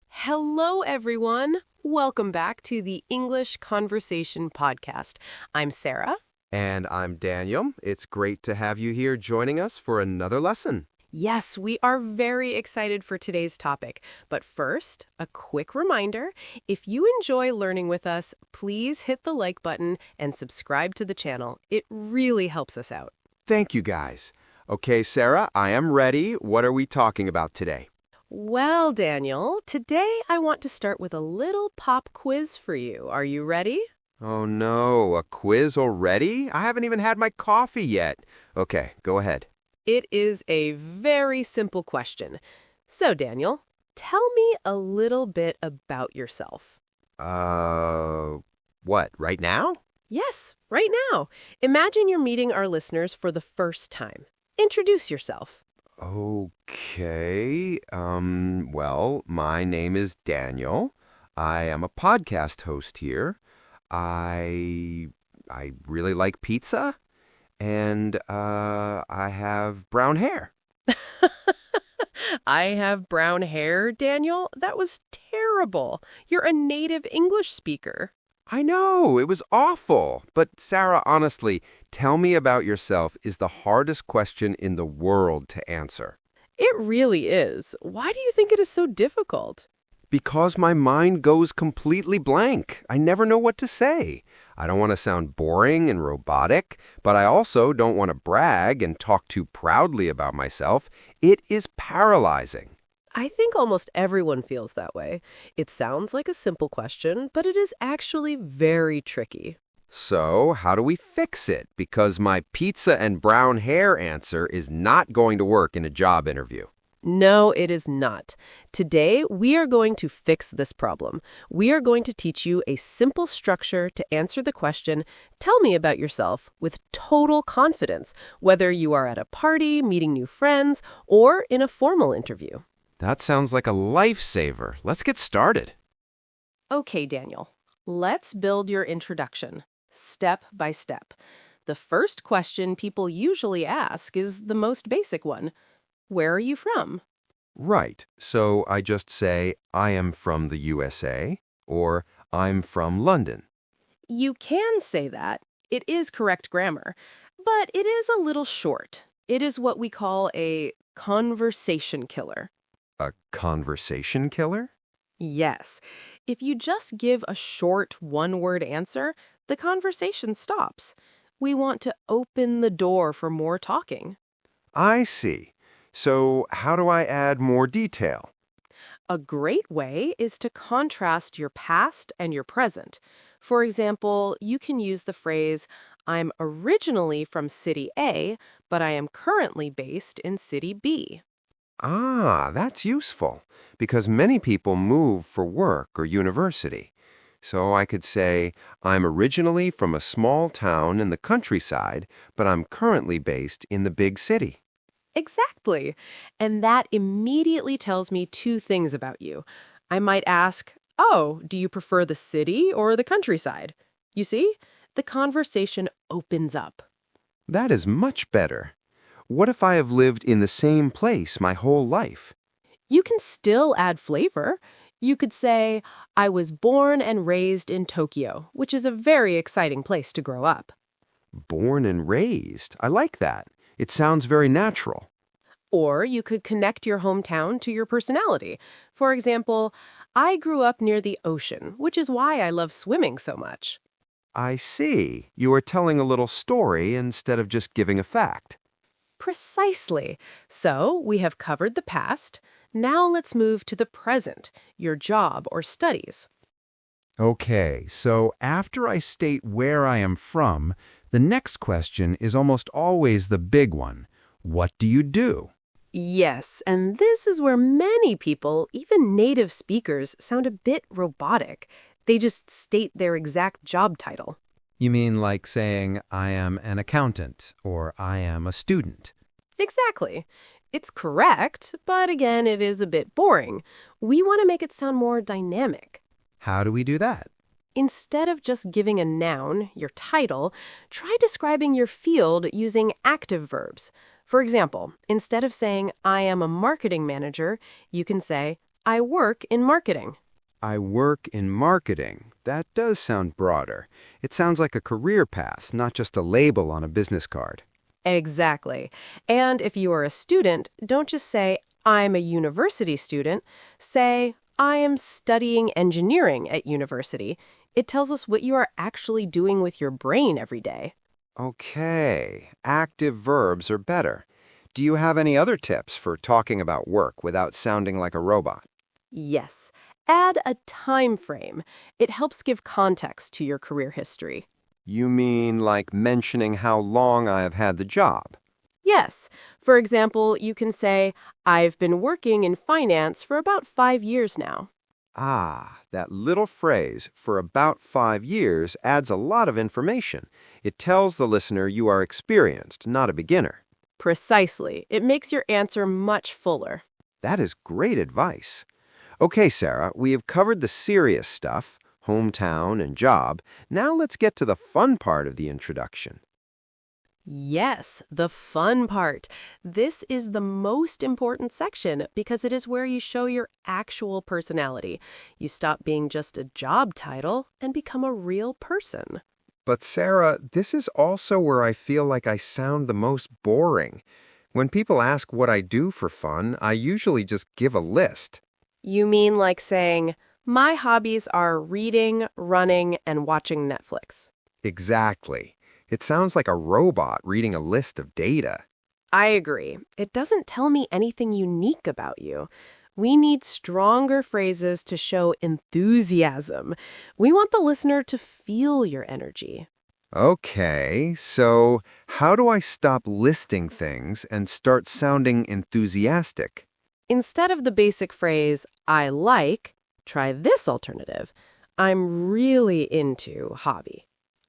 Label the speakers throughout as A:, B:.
A: Hello, everyone. Welcome back to the English Conversation Podcast. I'm Sarah.
B: And I'm Daniel. It's great to have you here joining us for another lesson.
A: Yes, we are very excited for today's topic. But first, a quick reminder, if you enjoy learning with us, please hit the like button and subscribe to the channel. It really helps us out.
B: Thank you, guys. Okay, Sarah, I am ready. What are we talking about today?
A: Well, Daniel, today I want to start with a little pop quiz for you. Are you ready?
B: Oh no, a quiz already? I haven't even had my coffee yet. Okay, go ahead.
A: It is a very simple question. So, Daniel, tell me a little bit about yourself.
B: What, right now?
A: Yes, right now. Imagine you're meeting our listeners for the first time. Introduce yourself.
B: Okay, well, my name is Daniel. I am a podcast host here. I really like pizza, and I have brown hair.
A: I have brown hair, Daniel. That was terrible. You're a native English speaker.
B: I know, it was awful. But Sarah, honestly, tell me about yourself is the hardest question in the world to answer.
A: It really is. Why do you think it is so difficult?
B: Because my mind goes completely blank. I never know what to say. I don't want to sound boring and robotic, but I also don't want to brag and talk too proudly about myself. It is paralyzing.
A: I think almost everyone feels that way. It sounds like a simple question, but it is actually very tricky.
B: So, how do we fix it? Because my pizza and brown hair answer is not going to work in a job interview.
A: No, it is not. Today, we are going to fix this problem. We are going to teach you a simple structure to answer the question, tell me about yourself, with total confidence, whether you are at a party, meeting new friends, or in a formal interview.
B: That sounds like a lifesaver. Let's get started.
A: Okay, Daniel, let's build your introduction, step by step. The first question people usually ask is the most basic one. Where are you from?
B: Right. So I just say, I am from the USA, or I'm from London.
A: You can say that. It is correct grammar, but it is a little short. It is what we call a conversation killer.
B: A conversation killer?
A: Yes. If you just give a short one-word answer, the conversation stops. We want to open the door for more talking.
B: I see. So how do I add more detail?
A: A great way is to contrast your past and your present. For example, you can use the phrase, I'm originally from City A, but I am currently based in City B.
B: Ah, that's useful, because many people move for work or university. So I could say, I'm originally from a small town in the countryside, but I'm currently based in the big city.
A: Exactly. And that immediately tells me two things about you. I might ask, oh, do you prefer the city or the countryside? You see, the conversation opens up.
B: That is much better. What if I have lived in the same place my whole life?
A: You can still add flavor. You could say, I was born and raised in Tokyo, which is a very exciting place to grow up.
B: Born and raised. I like that. It sounds very natural.
A: Or you could connect your hometown to your personality. For example, I grew up near the ocean, which is why I love swimming so much.
B: I see. You are telling a little story instead of just giving a fact.
A: Precisely. So we have covered the past. Now let's move to the present, your job or studies.
C: Okay, so after I state where I am from, the next question is almost always the big one. What do you do?
A: Yes, and this is where many people, even native speakers, sound a bit robotic. They just state their exact job title.
C: You mean like saying, I am an accountant, or I am a student?
A: Exactly. It's correct, but again, it is a bit boring. We want to make it sound more dynamic.
C: How do we do that?
A: Instead of just giving a noun, your title, try describing your field using active verbs. For example, instead of saying, I am a marketing manager, you can say, I work in marketing.
C: I work in marketing. That does sound broader. It sounds like a career path, not just a label on a business card.
A: Exactly. And if you are a student, don't just say, I'm a university student. Say, I am studying engineering at university. It tells us what you are actually doing with your brain every day.
B: Okay, active verbs are better. Do you have any other tips for talking about work without sounding like a robot?
A: Yes. Add a time frame. It helps give context to your career history.
B: You mean like mentioning how long I have had the job?
A: Yes. For example, you can say, I've been working in finance for about 5 years now.
B: Ah, that little phrase, for about 5 years, adds a lot of information. It tells the listener you are experienced, not a beginner.
A: Precisely. It makes your answer much fuller.
B: That is great advice. Okay, Sarah, we have covered the serious stuff, hometown and job. Now let's get to the fun part of the introduction.
A: Yes, the fun part. This is the most important section because it is where you show your actual personality. You stop being just a job title and become a real person.
B: But Sarah, this is also where I feel like I sound the most boring. When people ask what I do for fun, I usually just give a list.
A: You mean like saying, my hobbies are reading, running, and watching Netflix.
B: Exactly. It sounds like a robot reading a list of data.
A: I agree. It doesn't tell me anything unique about you. We need stronger phrases to show enthusiasm. We want the listener to feel your energy.
B: Okay, so how do I stop listing things and start sounding enthusiastic?
A: Instead of the basic phrase, I like, try this alternative. I'm really into hobby.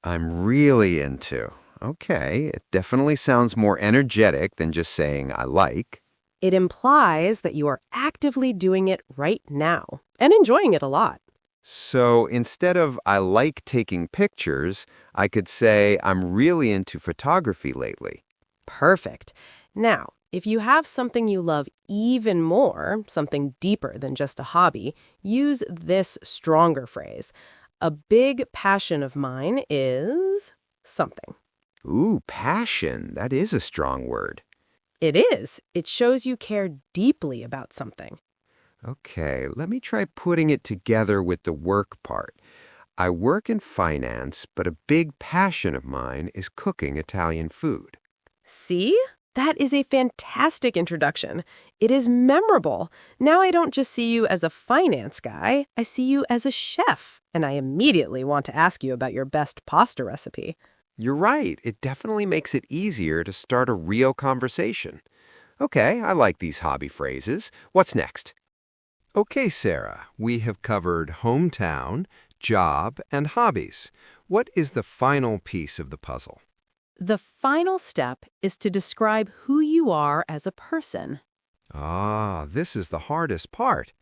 B: I'm really into. Okay, it definitely sounds more energetic than just saying I like.
A: It implies that you are actively doing it right now and enjoying it a lot.
B: So instead of I like taking pictures, I could say I'm really into photography lately.
A: Perfect. Now, if you have something you love even more, something deeper than just a hobby, use this stronger phrase. A big passion of mine is something.
B: Ooh, passion. That is a strong word.
A: It is. It shows you care deeply about something.
B: Okay, let me try putting it together with the work part. I work in finance, but a big passion of mine is cooking Italian food.
A: See? That is a fantastic introduction. It is memorable. Now I don't just see you as a finance guy, I see you as a chef, and I immediately want to ask you about your best pasta recipe.
B: You're right. It definitely makes it easier to start a real conversation. Okay, I like these hobby phrases. What's next? Okay, Sarah, we have covered hometown, job, and hobbies. What is the final piece of the puzzle?
A: The final step is to describe who you are as a person.
B: Ah, this is the hardest part.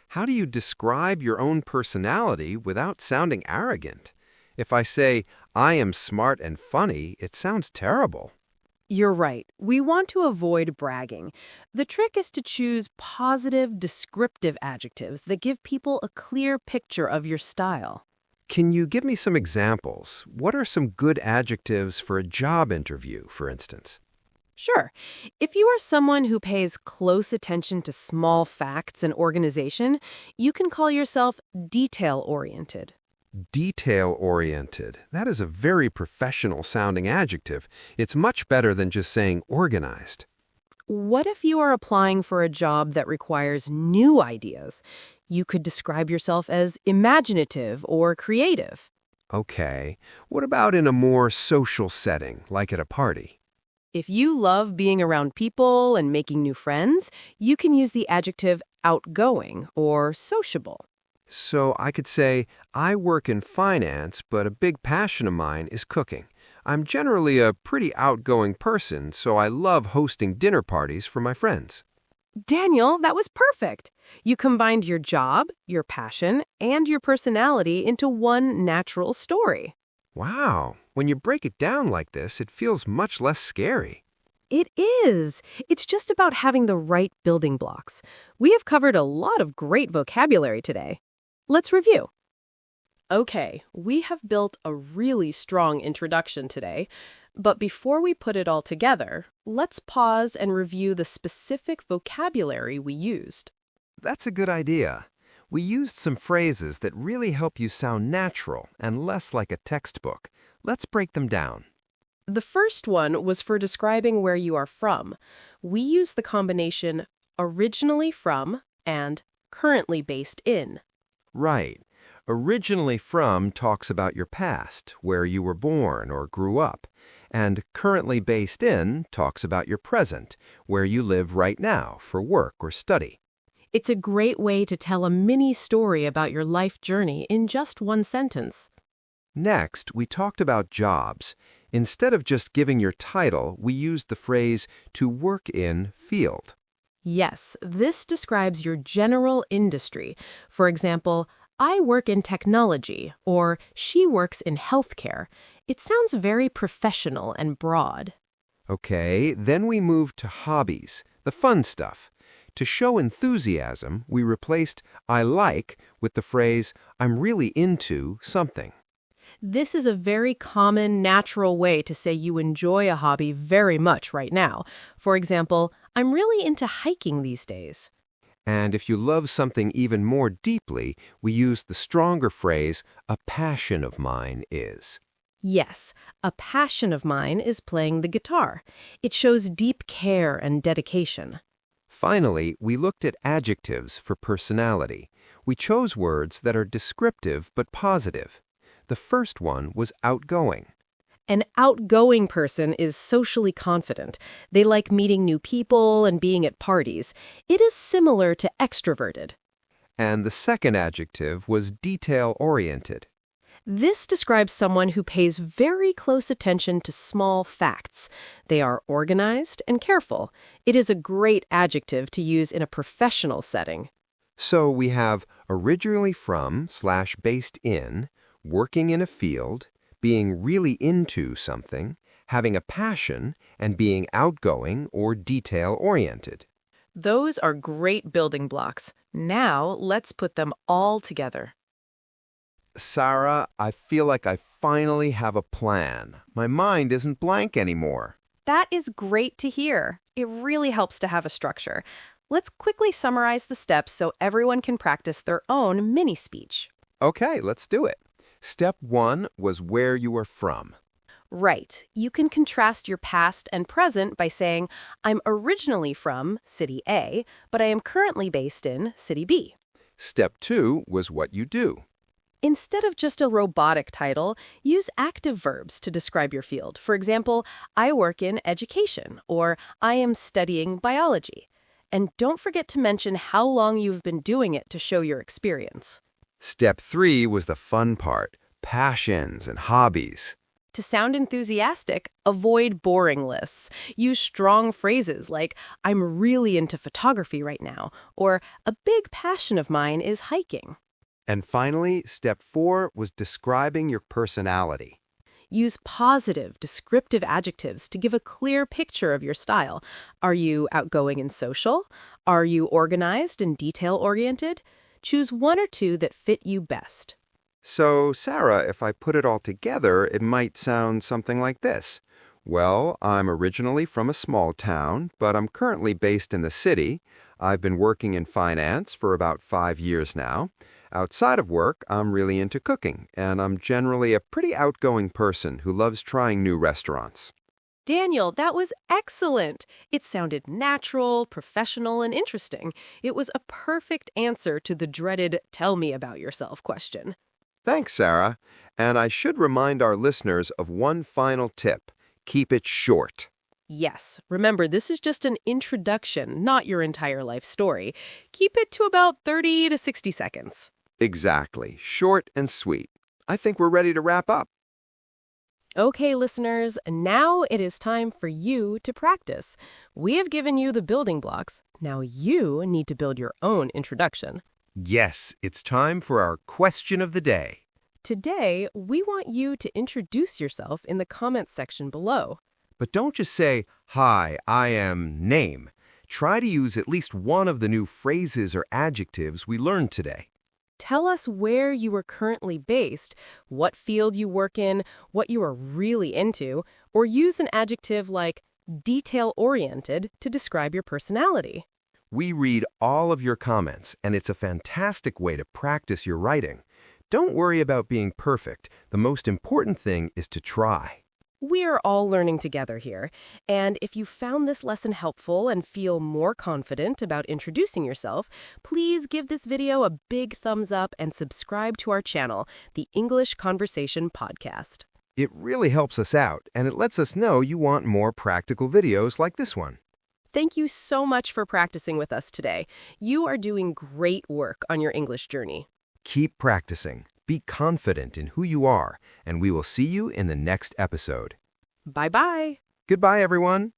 B: How do you describe your own personality without sounding arrogant? If I say, I am smart and funny, it sounds terrible.
A: You're right. We want to avoid bragging. The trick is to choose positive, descriptive adjectives that give people a clear picture of your style.
B: Can you give me some examples? What are some good adjectives for a job interview, for instance?
A: Sure. If you are someone who pays close attention to small facts and organization, you can call yourself detail-oriented.
B: Detail-oriented. That is a very professional-sounding adjective. It's much better than just saying organized.
A: What if you are applying for a job that requires new ideas? You could describe yourself as imaginative or creative.
B: Okay. What about in a more social setting, like at a party?
A: If you love being around people and making new friends, you can use the adjective outgoing or sociable.
B: So I could say, I work in finance, but a big passion of mine is cooking. I'm generally a pretty outgoing person, so I love hosting dinner parties for my friends.
A: Daniel, that was perfect. You combined your job, your passion, and your personality into one natural story.
B: Wow, when you break it down like this, it feels much less scary.
A: It is. It's just about having the right building blocks. We have covered a lot of great vocabulary today. Let's review. Okay, we have built a really strong introduction today, but before we put it all together, let's pause and review the specific vocabulary we used.
B: That's a good idea. We used some phrases that really help you sound natural and less like a textbook. Let's break them down.
A: The first one was for describing where you are from. We use the combination originally from and currently based in.
B: Right. Originally from talks about your past, where you were born or grew up, and currently based in talks about your present, where you live right now for work or study.
A: It's a great way to tell a mini story about your life journey in just one sentence.
B: Next, we talked about jobs. Instead of just giving your title, we used the phrase to work in field.
A: Yes, this describes your general industry. For example, I work in technology, or she works in healthcare. It sounds very professional and broad.
B: Okay, then we moved to hobbies, the fun stuff. To show enthusiasm, we replaced I like with the phrase I'm really into something.
A: This is a very common, natural way to say you enjoy a hobby very much right now. For example, I'm really into hiking these days.
B: And if you love something even more deeply, we use the stronger phrase, a passion of mine is.
A: Yes, a passion of mine is playing the guitar. It shows deep care and dedication.
B: Finally, we looked at adjectives for personality. We chose words that are descriptive but positive. The first one was outgoing.
A: An outgoing person is socially confident. They like meeting new people and being at parties. It is similar to extroverted.
B: And the second adjective was detail-oriented.
A: This describes someone who pays very close attention to small facts. They are organized and careful. It is a great adjective to use in a professional setting.
B: So we have originally from/based in, working in a field, being really into something, having a passion, and being outgoing or detail-oriented.
A: Those are great building blocks. Now let's put them all together.
B: Sarah, I feel like I finally have a plan. My mind isn't blank anymore.
D: That is great to hear. It really helps to have a structure. Let's quickly summarize the steps so everyone can practice their own mini speech.
B: Okay, let's do it. Step 1 was where you are from.
D: Right. You can contrast your past and present by saying, I'm originally from City A, but I am currently based in City B.
B: Step 2 was what you do.
D: Instead of just a robotic title, use active verbs to describe your field. For example, I work in education, or I am studying biology. And don't forget to mention how long you've been doing it to show your experience.
B: Step 3 was the fun part, passions and hobbies.
D: To sound enthusiastic, avoid boring lists. Use strong phrases like, I'm really into photography right now, or a big passion of mine is hiking.
B: And finally, step 4 was describing your personality.
A: Use positive, descriptive adjectives to give a clear picture of your style. Are you outgoing and social? Are you organized and detail-oriented? Choose one or two that fit you best.
B: So, Sarah, if I put it all together, it might sound something like this. Well, I'm originally from a small town, but I'm currently based in the city. I've been working in finance for about 5 years now. Outside of work, I'm really into cooking, and I'm generally a pretty outgoing person who loves trying new restaurants.
A: Daniel, that was excellent. It sounded natural, professional, and interesting. It was a perfect answer to the dreaded "tell me about yourself" question.
B: Thanks, Sarah. And I should remind our listeners of one final tip. Keep it short.
A: Yes, remember, this is just an introduction, not your entire life story. Keep it to about 30 to 60 seconds.
B: Exactly. Short and sweet. I think we're ready to wrap up.
A: Okay, listeners, now it is time for you to practice. We have given you the building blocks. Now you need to build your own introduction.
B: Yes, it's time for our question of the day.
A: Today, we want you to introduce yourself in the comments section below.
B: But don't just say, "Hi, I am name." Try to use at least one of the new phrases or adjectives we learned today.
A: Tell us where you are currently based, what field you work in, what you are really into, or use an adjective like detail-oriented to describe your personality.
B: We read all of your comments, and it's a fantastic way to practice your writing. Don't worry about being perfect. The most important thing is to try.
A: We are all learning together here, and if you found this lesson helpful and feel more confident about introducing yourself, please give this video a big thumbs up and subscribe to our channel, the English Conversation Podcast.
B: It really helps us out, and it lets us know you want more practical videos like this one.
A: Thank you so much for practicing with us today. You are doing great work on your English journey.
B: Keep practicing. Be confident in who you are, and we will see you in the next episode.
A: Bye-bye.
B: Goodbye, everyone.